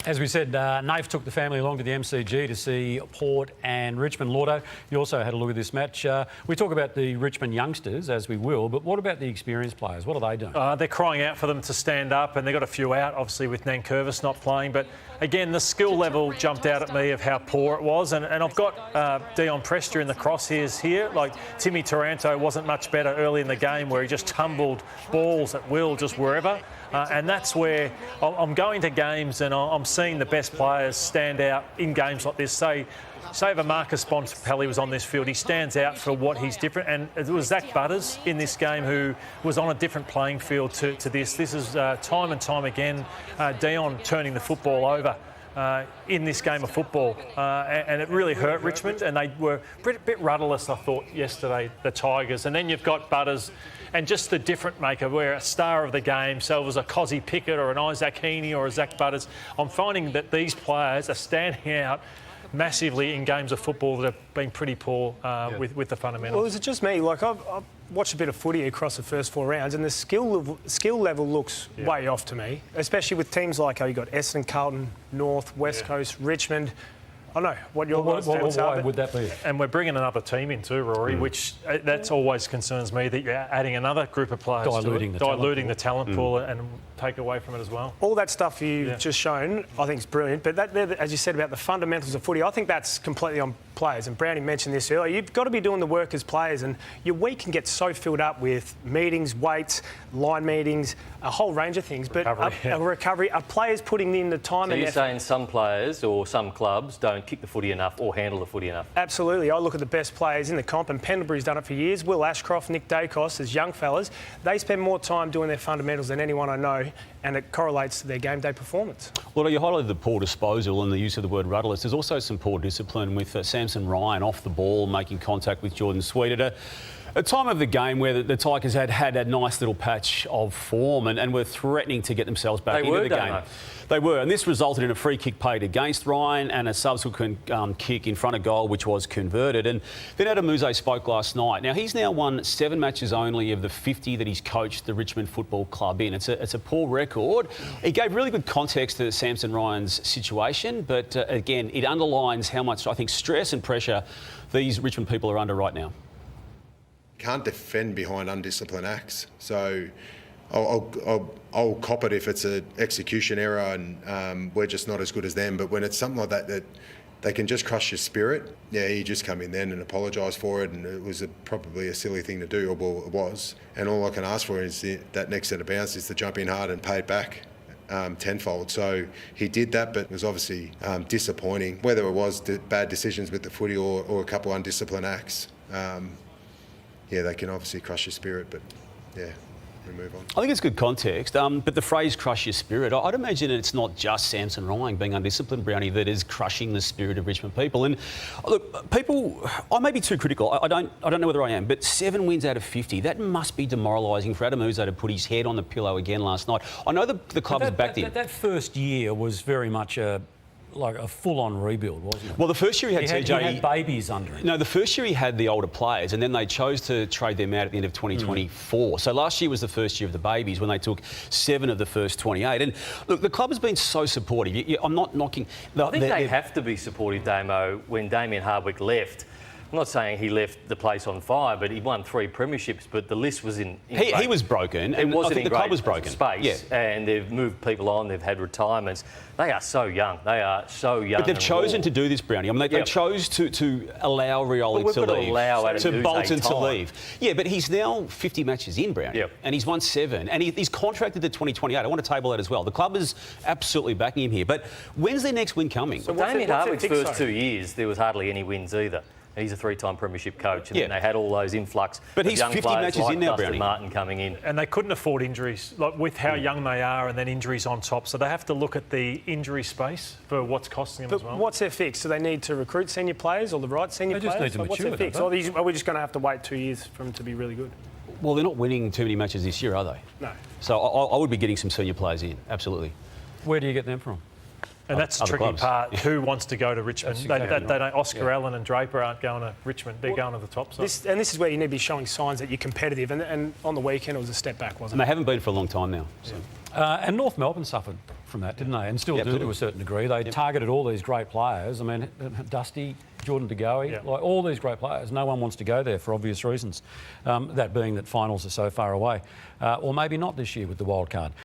As we said, Nath took the family along to the MCG to see Port and Richmond. Lordo, you also had a look at this match. We talk about the Richmond youngsters, as we will, but what about the experienced players? What are they doing? They're crying out for them to stand up, and they've got a few out, obviously, with Nankervis not playing. But again, the skill level jumped out at me of how poor it was. And I've got Dion Prestia in the crosshairs here. Like, Timmy Taranto wasn't much better early in the game, where he just tumbled balls at will just wherever. And that's where I'm going to games and I'm seeing the best players stand out in games like this. Say if Marcus Bontempelli was on this field, he stands out for what he's different. And it was Zach Butters in this game who was on a different playing field to this. This is time and time again Dion turning the football over in this game of football. And it really hurt Richmond. And they were a bit rudderless, I thought, yesterday, the Tigers. And then you've got Butters and just the different maker, where a star of the game, so it was a Cozzy Pickett or an Isaac Heaney or a Zach Butters. I'm finding that these players are standing out massively in games of football that have been pretty poor with the fundamentals. Well, is it just me? Like, I've watched a bit of footy across the first 4 rounds, and the skill level looks way off to me, especially with teams like you've got Essendon, Carlton, North, West Coast, Richmond. I know what your why would that be? And we're bringing another team in too, Rory, which that's always concerns me, that you're adding another group of players, diluting the talent pool and take away from it as well. All that stuff you've just shown, I think is brilliant. But that, as you said about the fundamentals of footy, I think that's completely on players. And Brownie mentioned this earlier. You've got to be doing the work as players, and your week can get so filled up with meetings, weights, line meetings, a whole range of things. But recovery, are players putting in the time and effort? So you're saying some players or some clubs don't kick the footy enough or handle the footy enough? Absolutely. I look at the best players in the comp, and Pendlebury's done it for years. Will Ashcroft, Nick Dacos, as young fellas, they spend more time doing their fundamentals than anyone I know, and it correlates to their game day performance. Well, you highlighted the poor disposal and the use of the word rudderless. There's also some poor discipline with Samson Ryan off the ball, making contact with Jordan Sweet at a time of the game where the Tigers had a nice little patch of form and were threatening to get themselves back into the game. They were, and this resulted in a free kick paid against Ryan and a subsequent kick in front of goal, which was converted. And then Adam Muse spoke last night. Now, he's now won 7 matches only of the 50 that he's coached the Richmond Football Club in. It's a poor record. He gave really good context to Samson Ryan's situation, but again, it underlines how much, I think, stress and pressure these Richmond people are under right now. Can't defend behind undisciplined acts. So I'll cop it if it's an execution error and we're just not as good as them. But when it's something like that they can just crush your spirit, you just come in then and apologise for it. And it was probably a silly thing to do, or well, it was. And all I can ask for is that next set of bounce is to jump in hard and pay it back tenfold. So he did that, but it was obviously disappointing. Whether it was bad decisions with the footy or a couple of undisciplined acts, they can obviously crush your spirit, but we move on. I think it's good context, but the phrase crush your spirit, I'd imagine it's not just Samson Ryan being undisciplined, Brownie, that is crushing the spirit of Richmond people. And look, people, I may be too critical, I don't know whether I am, but 7 wins out of 50, that must be demoralising for Adam Uzo to put his head on the pillow again last night. I know the club has backed him. That first year was very much a full-on rebuild, wasn't it? Well, the first year he had he had babies under him. No, the first year he had the older players, and then they chose to trade them out at the end of 2024. So last year was the first year of the babies when they took 7 of the first 28. And look, the club has been so supportive. I'm not knocking. I think they have to be supportive, Damo. When Damien Hardwick left, I'm not saying he left the place on fire, but he won 3 premierships. But the list was in he was broken, and I think the club was broken. Space, and they've moved people on. They've had retirements. They are so young. They are so young. But they've chosen to do this, Brownie. I mean, they chose to allow Rioli to leave, to Bolton to leave. Yeah, but he's now 50 matches in, Brownie, and he's won 7, and he's contracted to 2028. I want to table that as well. The club is absolutely backing him here. But when's their next win coming? So Damien Hardwick's first 2 years, there was hardly any wins either. He's a 3-time premiership coach, and then they had all those influx of he's young 50 players matches like in now, Dustin Brownie. Martin coming in. And they couldn't afford injuries, like with how young they are, and then injuries on top. So they have to look at the injury space for what's costing them as well. But what's their fix? Do they need to recruit senior players or the right senior players? They just need to mature. What's their fix? Or are we just going to have to wait 2 years for them to be really good? Well, they're not winning too many matches this year, are they? No. So I would be getting some senior players in, absolutely. Where do you get them from? And that's the tricky part. Who wants to go to Richmond? Exactly they don't. Oscar Allen and Draper aren't going to Richmond. They're going to the top side. This is where you need to be showing signs that you're competitive. And on the weekend, it was a step back, wasn't it? And they haven't been for a long time now. So. And North Melbourne suffered from that, didn't they? And still do to a certain degree. They targeted all these great players. I mean, Dusty, Jordan De Goey, like all these great players. No one wants to go there for obvious reasons. That being that finals are so far away. Or maybe not this year with the wild card.